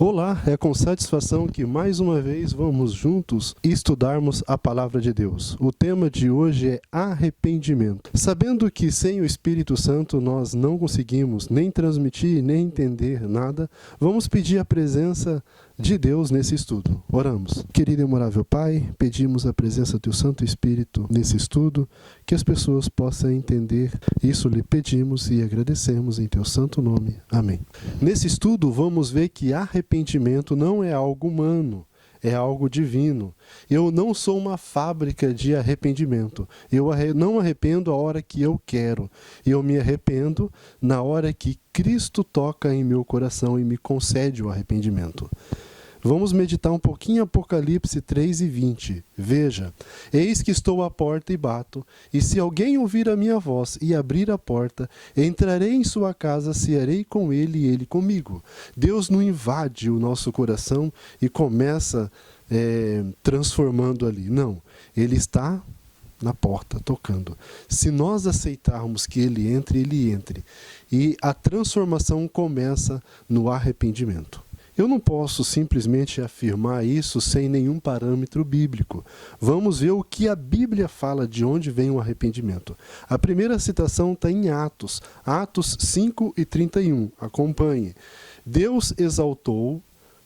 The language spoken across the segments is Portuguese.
Olá, é com satisfação que mais uma vez vamos juntos estudarmos a Palavra de Deus. O tema de hoje é arrependimento. Sabendo que sem o Espírito Santo nós não conseguimos nem transmitir, nem entender nada, vamos pedir a presença de Deus nesse estudo. Oramos. Querido e amorável Pai, pedimos a presença do Teu Santo Espírito nesse estudo, que as pessoas possam entender. Isso lhe pedimos e agradecemos em Teu santo nome. Amém. Nesse estudo vamos ver que arrependimento não é algo humano, é algo divino. Eu não sou uma fábrica de arrependimento. Eu não arrependo a hora que eu quero. Eu me arrependo na hora que Cristo toca em meu coração e me concede o arrependimento. Vamos meditar um pouquinho em Apocalipse 3:20. Veja, eis que estou à porta e bato, e se alguém ouvir a minha voz e abrir a porta, entrarei em sua casa, cearei com ele e ele comigo. Deus não invade o nosso coração e começa transformando ali. Não, Ele está na porta, tocando. Se nós aceitarmos que Ele entre. E a transformação começa no arrependimento. Eu não posso simplesmente afirmar isso sem nenhum parâmetro bíblico. Vamos ver o que a Bíblia fala de onde vem o arrependimento. A primeira citação está em Atos 5:31. Acompanhe. Deus exaltou,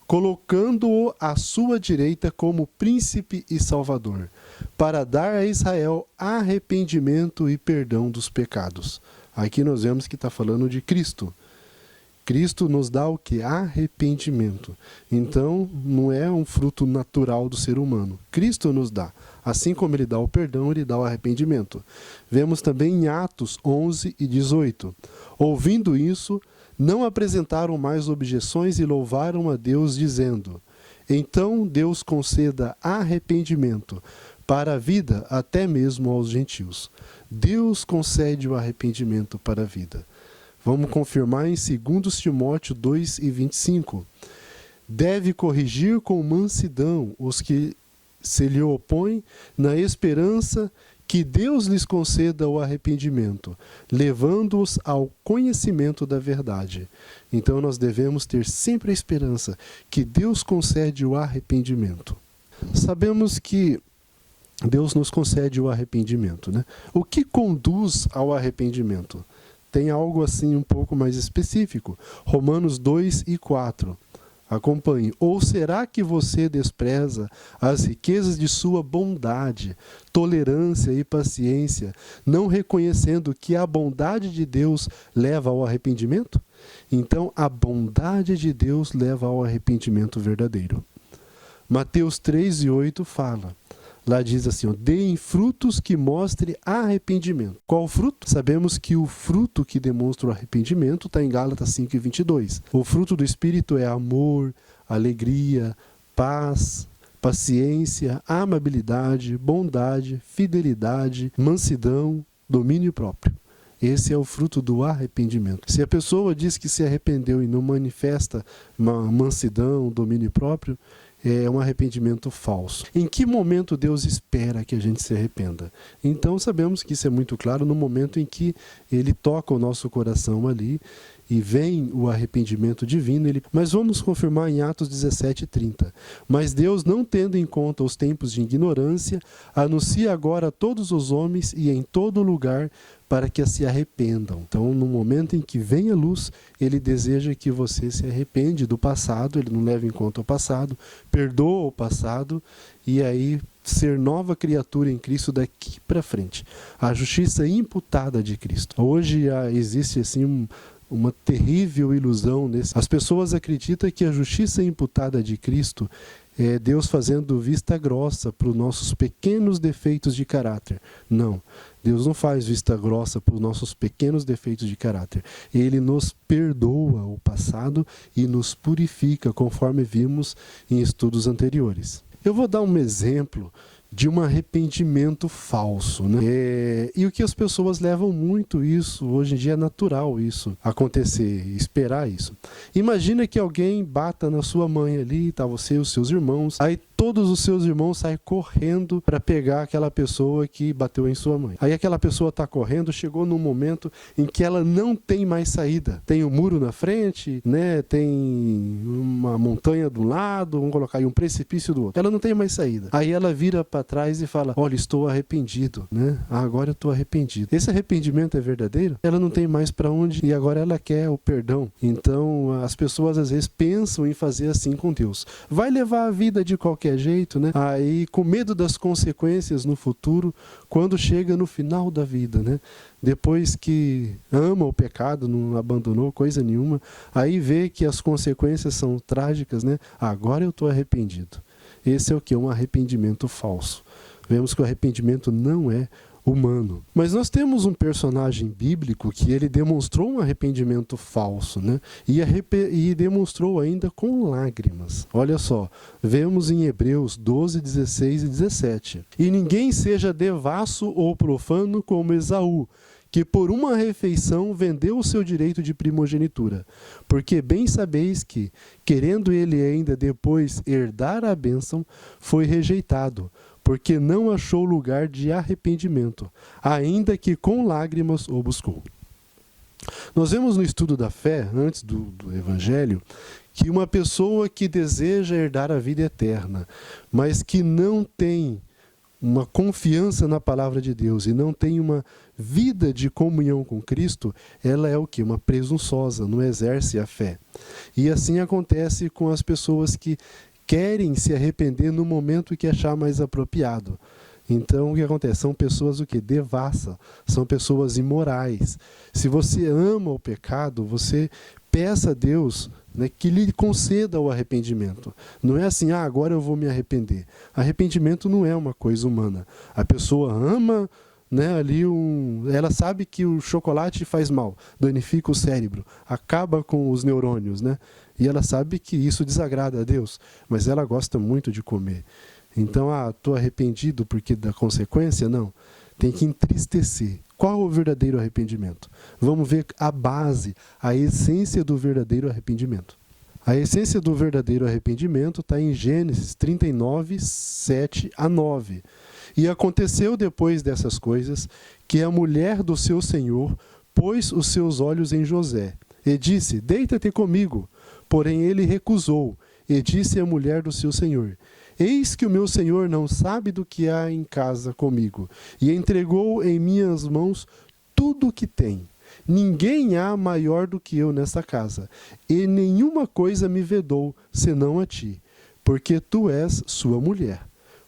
colocando-o à sua direita como príncipe e salvador, para dar a Israel arrependimento e perdão dos pecados. Aqui nós vemos que está falando de Cristo. Cristo nos dá o que? Arrependimento. Então, não é um fruto natural do ser humano. Cristo nos dá. Assim como Ele dá o perdão, Ele dá o arrependimento. Vemos também em Atos 11:18. Ouvindo isso, não apresentaram mais objeções e louvaram a Deus, dizendo: então Deus conceda arrependimento para a vida, até mesmo aos gentios. Deus concede o arrependimento para a vida. Vamos confirmar em 2 Timóteo 2:25. Deve corrigir com mansidão os que se lhe opõem, na esperança que Deus lhes conceda o arrependimento, levando-os ao conhecimento da verdade. Então nós devemos ter sempre a esperança que Deus concede o arrependimento. Sabemos que Deus nos concede o arrependimento, né? O que conduz ao arrependimento? Tem algo assim um pouco mais específico. Romanos 2:4. Acompanhe. Ou será que você despreza as riquezas de sua bondade, tolerância e paciência, não reconhecendo que a bondade de Deus leva ao arrependimento? Então, a bondade de Deus leva ao arrependimento verdadeiro. Mateus 3:8 fala. Lá diz assim, deem frutos que mostrem arrependimento. Qual fruto? Sabemos que o fruto que demonstra o arrependimento está em Gálatas 5:22. O fruto do Espírito é amor, alegria, paz, paciência, amabilidade, bondade, fidelidade, mansidão, domínio próprio. Esse é o fruto do arrependimento. Se a pessoa diz que se arrependeu e não manifesta uma mansidão, domínio próprio, é um arrependimento falso. Em que momento Deus espera que a gente se arrependa? Então sabemos que isso é muito claro no momento em que Ele toca o nosso coração ali e vem o arrependimento divino. Mas vamos confirmar em Atos 17:30. Mas Deus, não tendo em conta os tempos de ignorância, anuncia agora a todos os homens e em todo lugar para que se arrependam. Então, no momento em que vem a luz, Ele deseja que você se arrepende do passado, Ele não leva em conta o passado, perdoa o passado e aí ser nova criatura em Cristo daqui para frente. A justiça imputada de Cristo. Hoje existe assim uma terrível ilusão nesse. As pessoas acreditam que a justiça imputada de Cristo é Deus fazendo vista grossa para os nossos pequenos defeitos de caráter. Não, Deus não faz vista grossa para os nossos pequenos defeitos de caráter. Ele nos perdoa o passado e nos purifica, conforme vimos em estudos anteriores. Eu vou dar um exemplo de um arrependimento falso, né? E o que as pessoas levam muito isso, hoje em dia é natural isso acontecer, esperar isso. Imagina que alguém bata na sua mãe ali, tá você e os seus irmãos, aí todos os seus irmãos saem correndo para pegar aquela pessoa que bateu em sua mãe. Aí aquela pessoa está correndo, chegou num momento em que ela não tem mais saída. Tem um muro na frente, né? Tem uma montanha de um lado, vamos colocar aí um precipício do outro. Ela não tem mais saída. Aí ela vira para trás e fala, olha, estou arrependido, né? Agora eu estou arrependido. Esse arrependimento é verdadeiro? Ela não tem mais para onde e agora ela quer o perdão. Então as pessoas às vezes pensam em fazer assim com Deus. Vai levar a vida de qualquer jeito, né? Aí com medo das consequências no futuro, quando chega no final da vida, né? Depois que ama o pecado, não abandonou coisa nenhuma, aí vê que as consequências são trágicas, né? Agora eu estou arrependido. Esse é o que? Um arrependimento falso. Vemos que o arrependimento não é humano. Mas nós temos um personagem bíblico que ele demonstrou um arrependimento falso, né? E demonstrou ainda com lágrimas. Olha só, vemos em Hebreus 12, 16 e 17. E ninguém seja devasso ou profano como Esaú, que por uma refeição vendeu o seu direito de primogenitura. Porque bem sabeis que, querendo ele ainda depois herdar a bênção, foi rejeitado, porque não achou lugar de arrependimento, ainda que com lágrimas o buscou. Nós vemos no estudo da fé, antes do Evangelho, que uma pessoa que deseja herdar a vida eterna, mas que não tem uma confiança na palavra de Deus e não tem uma vida de comunhão com Cristo, ela é o quê? Uma presunçosa, não exerce a fé. E assim acontece com as pessoas que querem se arrepender no momento que achar mais apropriado. Então o que acontece? São pessoas o quê? Devassa, são pessoas imorais. Se você ama o pecado, você peça a Deus, né, que lhe conceda o arrependimento. Não é assim, agora eu vou me arrepender. Arrependimento não é uma coisa humana. A pessoa ama, né, ela sabe que o chocolate faz mal, danifica o cérebro, acaba com os neurônios, né? E ela sabe que isso desagrada a Deus, mas ela gosta muito de comer. Então, estou arrependido porque da consequência? Não. Tem que entristecer. Qual é o verdadeiro arrependimento? Vamos ver a base, a essência do verdadeiro arrependimento. A essência do verdadeiro arrependimento está em Gênesis 39, 7 a 9. E aconteceu depois dessas coisas que a mulher do seu senhor pôs os seus olhos em José e disse, deita-te comigo. Porém ele recusou e disse à mulher do seu senhor, eis que o meu senhor não sabe do que há em casa comigo, e entregou em minhas mãos tudo o que tem. Ninguém há maior do que eu nesta casa, e nenhuma coisa me vedou, senão a ti, porque tu és sua mulher.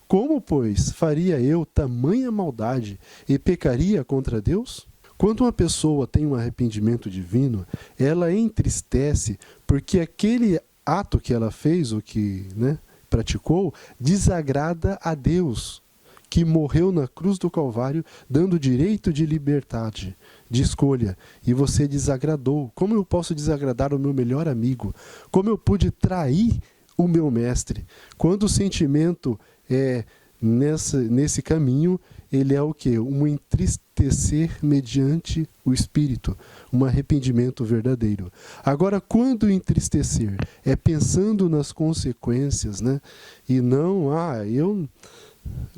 Como, pois, faria eu tamanha maldade e pecaria contra Deus? Quando uma pessoa tem um arrependimento divino, ela entristece porque aquele ato que ela fez, ou que, né, praticou, desagrada a Deus, que morreu na cruz do Calvário, dando direito de liberdade, de escolha. E você desagradou. Como eu posso desagradar o meu melhor amigo? Como eu pude trair o meu mestre? Quando o sentimento é nesse caminho, ele é o quê? Um entristecer mediante o Espírito, um arrependimento verdadeiro. Agora, quando entristecer é pensando nas consequências, né? E não, eu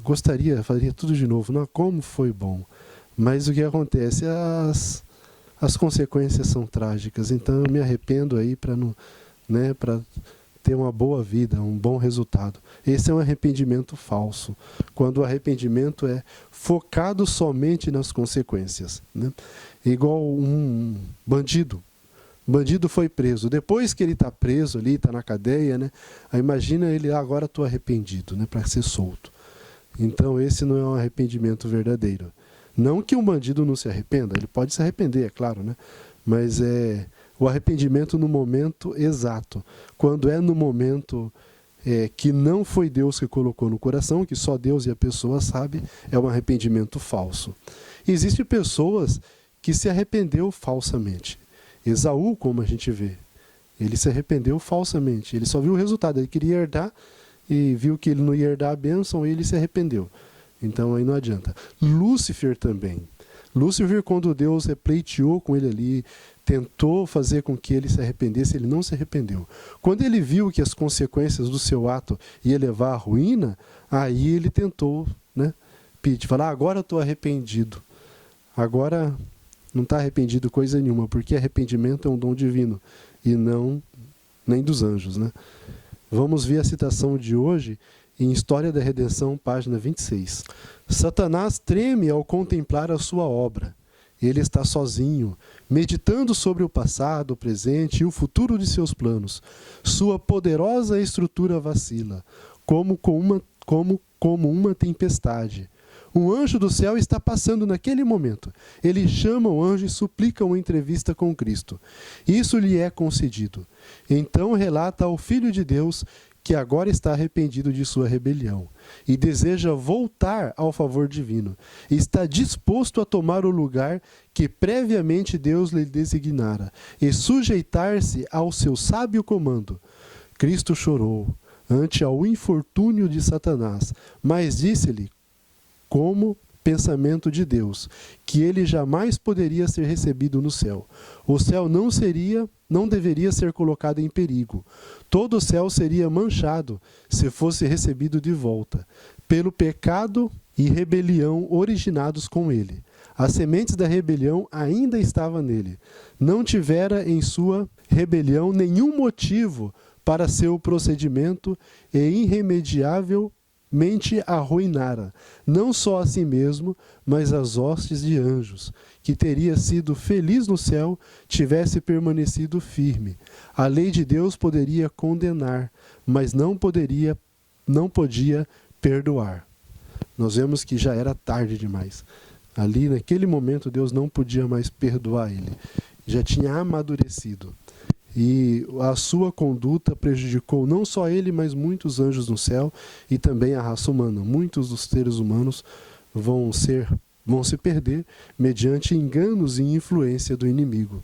gostaria, faria tudo de novo, não, como foi bom. Mas o que acontece? As consequências são trágicas, então eu me arrependo aí para não, né, para ter uma boa vida, um bom resultado. Esse é um arrependimento falso, quando o arrependimento é focado somente nas consequências, né? Igual um bandido. O bandido foi preso. Depois que ele está preso ali, está na cadeia, né? Aí imagina ele, agora estou arrependido, né, para ser solto. Então esse não é um arrependimento verdadeiro. Não que um bandido não se arrependa, ele pode se arrepender, é claro, né? Mas é o arrependimento no momento exato. Quando é no momento que não foi Deus que colocou no coração, que só Deus e a pessoa sabe, é um arrependimento falso. Existem pessoas que se arrependeu falsamente. Esaú, como a gente vê, ele se arrependeu falsamente. Ele só viu o resultado, ele queria herdar e viu que ele não ia herdar a bênção e ele se arrependeu. Então aí não adianta. Lúcifer também. Lúcifer, quando Deus pleiteou com ele ali, tentou fazer com que ele se arrependesse, ele não se arrependeu. Quando ele viu que as consequências do seu ato ia levar à ruína, aí ele tentou, né, pedir, falar, agora eu estou arrependido. Agora não está arrependido coisa nenhuma, porque arrependimento é um dom divino e não, nem dos anjos, né? Vamos ver a citação de hoje em História da Redenção, página 26. Satanás treme ao contemplar a sua obra. Ele está sozinho, meditando sobre o passado, o presente e o futuro de seus planos. Sua poderosa estrutura vacila, como uma tempestade. Um anjo do céu está passando naquele momento. Ele chama o anjo e suplica uma entrevista com Cristo. Isso lhe é concedido. Então relata ao Filho de Deus que agora está arrependido de sua rebelião e deseja voltar ao favor divino. E está disposto a tomar o lugar que previamente Deus lhe designara e sujeitar-se ao seu sábio comando. Cristo chorou ante ao infortúnio de Satanás, mas disse-lhe, como pensamento de Deus, que ele jamais poderia ser recebido no céu. O céu não deveria ser colocado em perigo. Todo o céu seria manchado se fosse recebido de volta, pelo pecado e rebelião originados com ele. As sementes da rebelião ainda estavam nele. Não tivera em sua rebelião nenhum motivo para seu procedimento e irremediável arruinara, não só a si mesmo, mas as hostes de anjos, que teria sido feliz no céu, tivesse permanecido firme. A lei de Deus poderia condenar, mas não podia perdoar. Nós vemos que já era tarde demais. Ali, naquele momento, Deus não podia mais perdoar ele. Já tinha amadurecido. E a sua conduta prejudicou não só ele, mas muitos anjos no céu e também a raça humana. Muitos dos seres humanos vão se perder mediante enganos e influência do inimigo.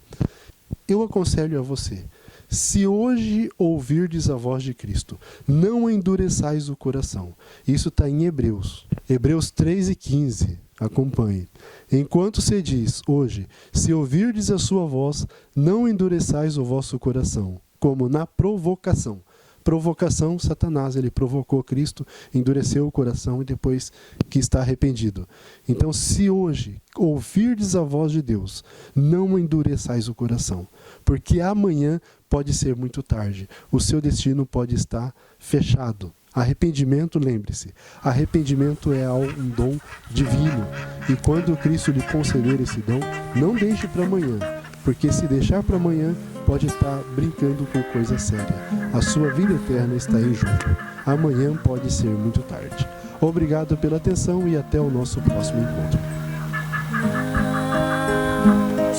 Eu aconselho a você, se hoje ouvirdes a voz de Cristo, não endureçais o coração. Isso está em Hebreus 3:15. Acompanhe. Enquanto se diz hoje, se ouvirdes a sua voz, não endureçais o vosso coração, como na provocação. Provocação, Satanás, ele provocou Cristo, endureceu o coração e depois que está arrependido. Então, se hoje ouvirdes a voz de Deus, não endureçais o coração, porque amanhã pode ser muito tarde. O seu destino pode estar fechado. Arrependimento, lembre-se, arrependimento é um dom divino. E quando Cristo lhe conceder esse dom, não deixe para amanhã, porque se deixar para amanhã, pode estar brincando com coisa séria. A sua vida eterna está em jogo. Amanhã pode ser muito tarde. Obrigado pela atenção e até o nosso próximo encontro.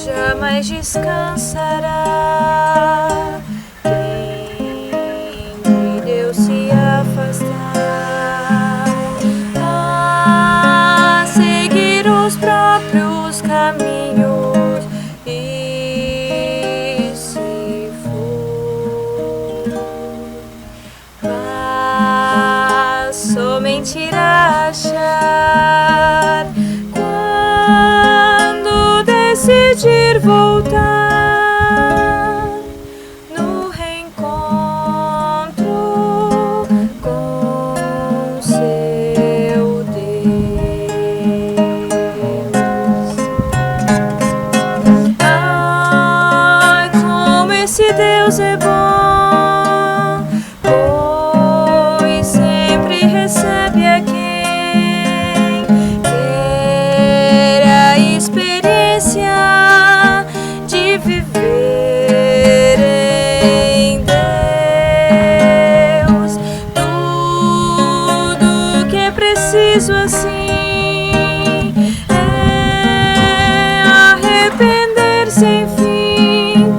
Jamais descansará quem de Deus se afastar, a seguir os próprios caminhos e se for, mas somente irá achar quando decidir voltar no reencontro com seu Deus. Ai, como esse Deus é bom, pois sempre recebe a quem quer a experiência de viver em Deus. Tudo que é preciso assim é arrepender-se, enfim,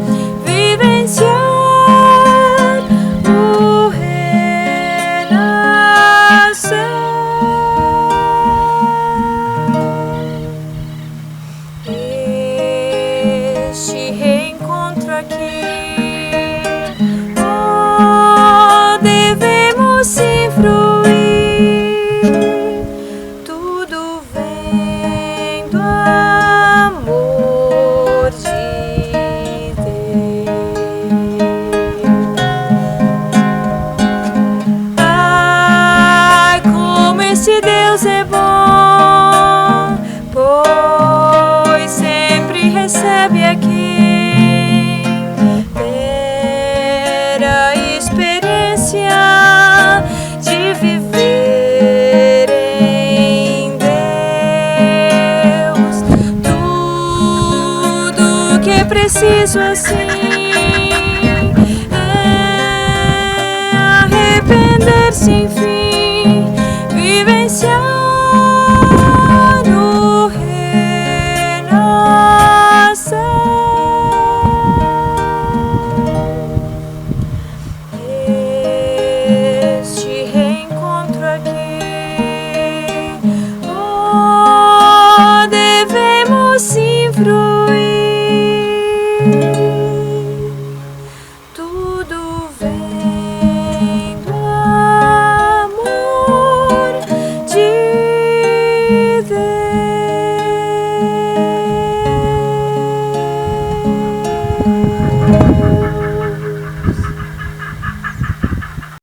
vivenciar o renascer. Este reencontro aqui, oh, devemos sim fruir. preciso assim. É arrepender-se enfim.